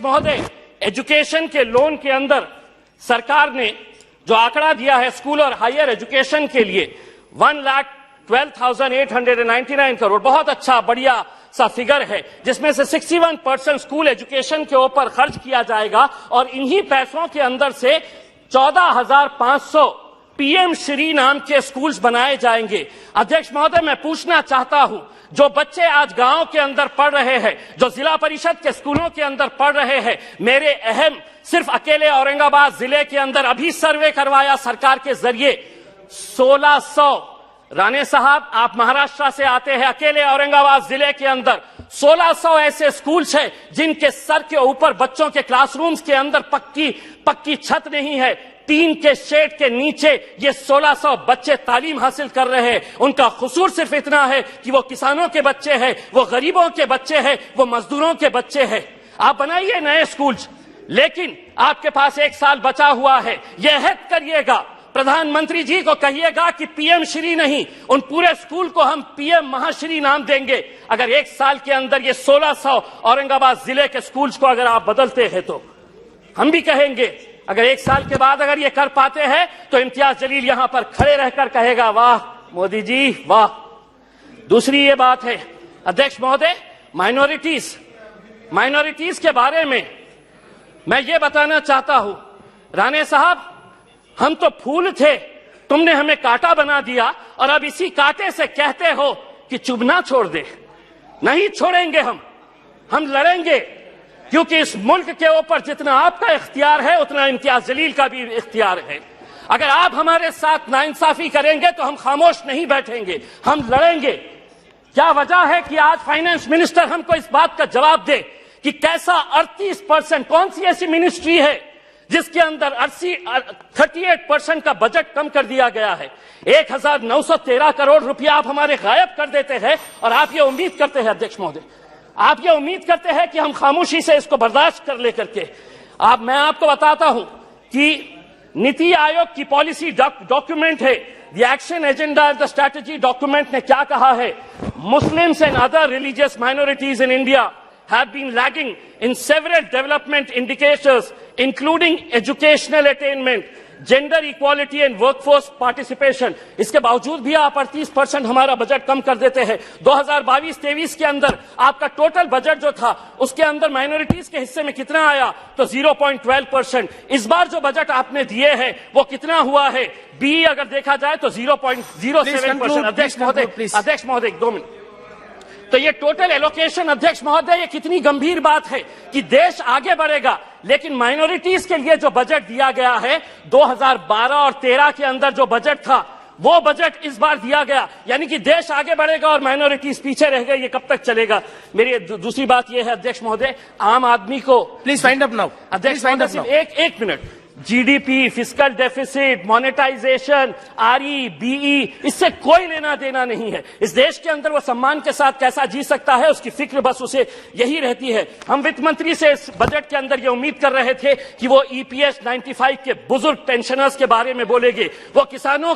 महोदय, एजुकेशन के लोन के अंदर सरकार ने जो आंकड़ा दिया है स्कूल और हायर एजुकेशन के लिए 1,12,899 करोड़, बहुत अच्छा बढ़िया सा फिगर है, जिसमें से 61% स्कूल एजुकेशन के ऊपर खर्च किया जाएगा और इन्हीं पैसों के अंदर से 14,500 पीएम श्री नाम के स्कूल्स बनाए जाएंगे। अध्यक्ष महोदय, मैं पूछना चाहता हूं, जो बच्चे आज गांव के अंदर पढ़ रहे हैं, जो जिला परिषद के स्कूलों के अंदर पढ़ रहे हैं, मेरे अहम सिर्फ अकेले औरंगाबाद जिले के अंदर अभी सर्वे करवाया सरकार के जरिए 1600, राणे साहब आप महाराष्ट्र से आते हैं, अकेले औरंगाबाद जिले के अंदर 1600 ऐसे स्कूल्स हैं जिनके सर के ऊपर बच्चों के क्लासरूम्स के अंदर पक्की छत नहीं है, टीन के शेड के नीचे ये 1600 बच्चे तालीम हासिल कर रहे हैं। उनका कसूर सिर्फ इतना है कि वो किसानों के बच्चे हैं, वो गरीबों के बच्चे हैं, वो मजदूरों के बच्चे हैं। आप बनाइए नए स्कूल्स, लेकिन आपके पास 1 साल बचा हुआ है, यह अहद करिएगा, प्रधानमंत्री जी को कहिएगा कि पीएम श्री नहीं, उन पूरे स्कूल को हम पीएम महाश्री नाम देंगे। अगर 1 साल के अंदर ये 1600 औरंगाबाद जिले के स्कूल्स को अगर आप बदलते हैं तो हम भी कहेंगे। अगर 1 साल के बाद अगर ये कर पाते हैं तो इम्तियाज जलील यहां पर खड़े रहकर कहेगा, वाह मोदी जी वाह। दूसरी ये बात है अध्यक्ष महोदय, माइनॉरिटीज के बारे में मैं ये बताना चाहता हूं, राणे साहब हम तो फूल थे, तुमने हमें कांटा बना दिया और अब इसी कांटे से कहते हो कि चुभना छोड़ दे। नहीं छोड़ेंगे हम लड़ेंगे, क्योंकि इस मुल्क के ऊपर जितना आपका इख्तियार है उतना इम्तियाज जलील का भी इख्तियार है। अगर आप हमारे साथ नाइंसाफी करेंगे तो हम खामोश नहीं बैठेंगे, हम लड़ेंगे। क्या वजह है कि आज फाइनेंस मिनिस्टर हमको इस बात का जवाब दे कि कैसा 38%, कौन सी ऐसी मिनिस्ट्री है जिसके अंदर 38% का बजट कम कर दिया गया है। 1913 करोड़ रुपया आप हमारे गायब कर देते हैं और आप ये उम्मीद करते हैं अध्यक्ष महोदय, आप ये उम्मीद करते हैं कि हम खामोशी से इसको बर्दाश्त कर ले करके। मैं आपको बताता हूं कि नीति आयोग की पॉलिसी डॉक्यूमेंट है, the action agenda, the strategy document ने क्या कहा है, Muslims and other religious minorities in India have been lagging in several development indicators including educational attainment, gender equality and workforce participation। इसके बावजूद भी आप 38% हमारा बजट कम कर देते हैं। 2022-23 के अंदर आपका टोटल बजट जो था उसके अंदर माइनॉरिटीज के हिस्से में कितना आया, तो 0.12%। इस बार जो बजट आपने दिए हैं वो कितना हुआ है, बी अगर देखा जाए तो 0.07%। अध्यक्ष महोदय 2 मिनट। तो ये टोटल एलोकेशन अध्यक्ष महोदय, ये कितनी गंभीर बात है कि देश आगे बढ़ेगा, लेकिन माइनॉरिटीज के लिए जो बजट दिया गया है 2012 और 13 के अंदर जो बजट था वो बजट इस बार दिया गया, यानी कि देश आगे बढ़ेगा और माइनॉरिटीज पीछे रह गए। ये कब तक चलेगा? मेरी दूसरी बात ये है अध्यक्ष महोदय, आम आदमी को प्लीज फाइंड अप नाउ अध्यक्ष महोदय, एक minute, GDP, fiscal deficit, monetisation, RE, BE, इससे कोई लेना देना नहीं है। इस देश के अंदर वो सम्मान के साथ कैसा जी सकता है, उसकी फिक्र बस उसे यही रहती है। हम वित्त मंत्री से इस बजट के अंदर ये उम्मीद कर रहे थे कि वो ईपीएस 95 के बुजुर्ग पेंशनर्स के बारे में बोलेंगे, वो किसानों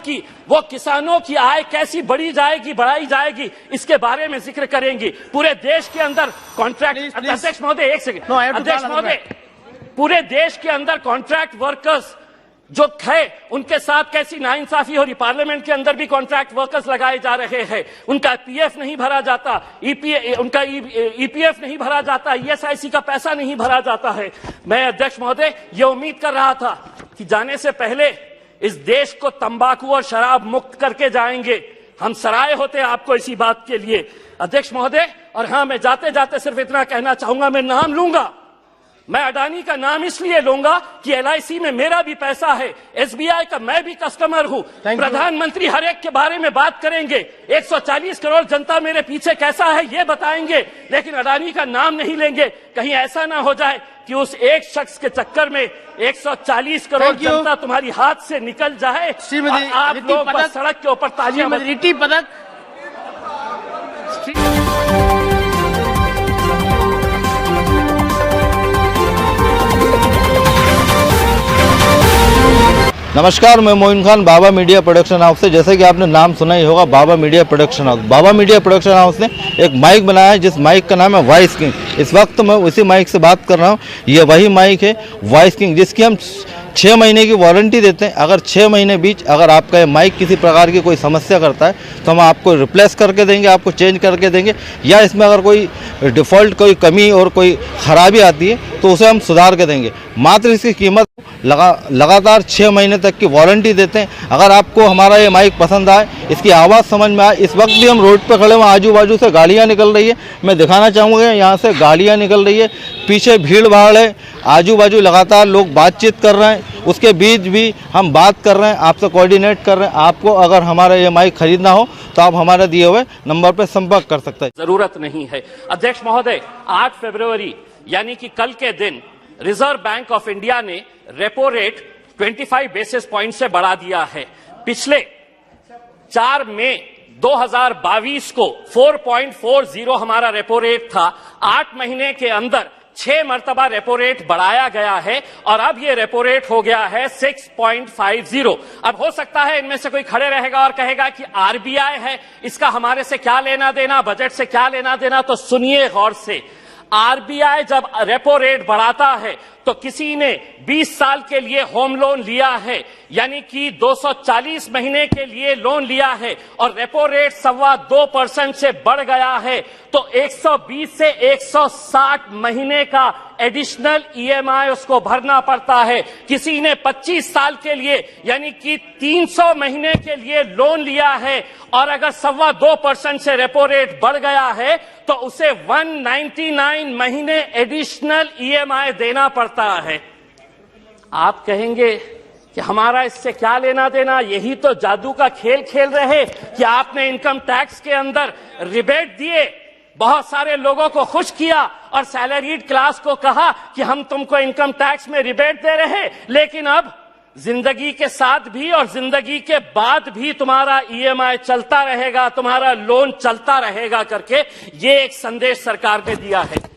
की आय कैसी बढ़ाई जाएगी इसके बारे में जिक्र करेंगे। पूरे देश के अंदर कॉन्ट्रैक्ट, अध्यक्ष महोदय एक सेकंड, अध्यक्ष महोदय, पूरे देश के अंदर कॉन्ट्रैक्ट वर्कर्स जो है उनके साथ कैसी नाइंसाफी हो रही। पार्लियामेंट के अंदर भी कॉन्ट्रैक्ट वर्कर्स लगाए जा रहे हैं, उनका पीएफ नहीं भरा जाता, उनका ईपीएफ नहीं भरा जाता, ईएसआईसी का पैसा नहीं भरा जाता है। मैं अध्यक्ष महोदय ये उम्मीद कर रहा था कि जाने से पहले इस देश को तंबाकू और शराब मुक्त करके जाएंगे। हम सराय होते आपको इसी बात के लिए अध्यक्ष महोदय। और हाँ, मैं जाते जाते सिर्फ इतना कहना चाहूंगा, मैं नाम लूंगा, मैं अडानी का नाम इसलिए लूंगा कि एलआईसी में मेरा भी पैसा है, एसबीआई का मैं भी कस्टमर हूं। प्रधानमंत्री हर एक के बारे में बात करेंगे, 140 करोड़ जनता मेरे पीछे कैसा है ये बताएंगे, लेकिन अडानी का नाम नहीं लेंगे। कहीं ऐसा ना हो जाए कि उस एक शख्स के चक्कर में 140 करोड़ जनता तुम्हारी हाथ से निकल जाए और आप लोग बस सड़क के ऊपर तालियां बजाएं। नमस्कार, मैं मोइन खान, बाबा मीडिया प्रोडक्शन हाउस से। जैसे कि आपने नाम सुना ही होगा, बाबा मीडिया प्रोडक्शन हाउस। बाबा मीडिया प्रोडक्शन हाउस ने एक माइक बनाया है, जिस माइक का नाम है वॉइस किंग। इस वक्त मैं उसी माइक से बात कर रहा हूँ। ये वही माइक है वॉइस किंग, जिसकी हम 6 महीने की वारंटी देते हैं। अगर 6 महीने बीच अगर आपका ये माइक किसी प्रकार की कोई समस्या करता है तो हम आपको रिप्लेस करके देंगे, आपको चेंज करके देंगे, या इसमें अगर कोई डिफ़ॉल्ट कोई कमी और कोई ख़राबी आती है तो उसे हम सुधार के देंगे। मात्र इसकी कीमत लगातार 6 महीने तक की वारंटी देते हैं। अगर आपको हमारा ये माइक पसंद आए, इसकी आवाज़ समझ में आए, इस वक्त भी हम रोड पर खड़े हुए, आजू बाजू से गाड़ियाँ निकल रही है, मैं दिखाना चाहूँगा, यहाँ से गाड़ियाँ निकल रही है, पीछे भीड़ भाड़ है, आजू बाजू लगातार लोग बातचीत कर रहे हैं, उसके बीच भी हम बात कर रहे हैं, आपसे कोऑर्डिनेट कर रहे हैं। आपको अगर हमारा ये माइक खरीदना हो तो आप हमारे दिए हुए नंबर पर संपर्क कर सकते हैं। जरूरत नहीं है। अध्यक्ष महोदय, 8 फरवरी यानी कि कल के दिन रिजर्व बैंक ऑफ इंडिया ने रेपो रेट 25 बेसिस पॉइंट से बढ़ा दिया है। पिछले 4 मई 2022 को 4.40 हमारा रेपो रेट था। 8 महीने के अंदर 6 मर्तबा रेपो रेट बढ़ाया गया है और अब ये रेपो रेट हो गया है 6.50। अब हो सकता है इनमें से कोई खड़े रहेगा और कहेगा कि आरबीआई है, इसका हमारे से क्या लेना देना, बजट से क्या लेना देना। तो सुनिए गौर से, आरबीआई जब रेपो रेट बढ़ाता है तो किसी ने 20 साल के लिए होम लोन लिया है, यानी कि 240 महीने के लिए लोन लिया है और रेपो रेट 2.25% से बढ़ गया है, तो 120 से 160 महीने का एडिशनल ईएमआई उसको भरना पड़ता है। किसी ने 25 साल के लिए यानी कि 300 महीने के लिए लोन लिया है और अगर 2.25% से रेपो रेट बढ़ गया है तो उसे 199 महीने एडिशनल ईएमआई देना पड़ता है। आप कहेंगे कि हमारा इससे क्या लेना देना, यही तो जादू का खेल खेल रहे कि आपने इनकम टैक्स के अंदर रिबेट दिए, बहुत सारे लोगों को खुश किया और सैलरीड क्लास को कहा कि हम तुमको इनकम टैक्स में रिबेट दे रहे, लेकिन अब जिंदगी के साथ भी और जिंदगी के बाद भी तुम्हारा ईएमआई चलता रहेगा, तुम्हारा लोन चलता रहेगा करके ये एक संदेश सरकार ने दिया है।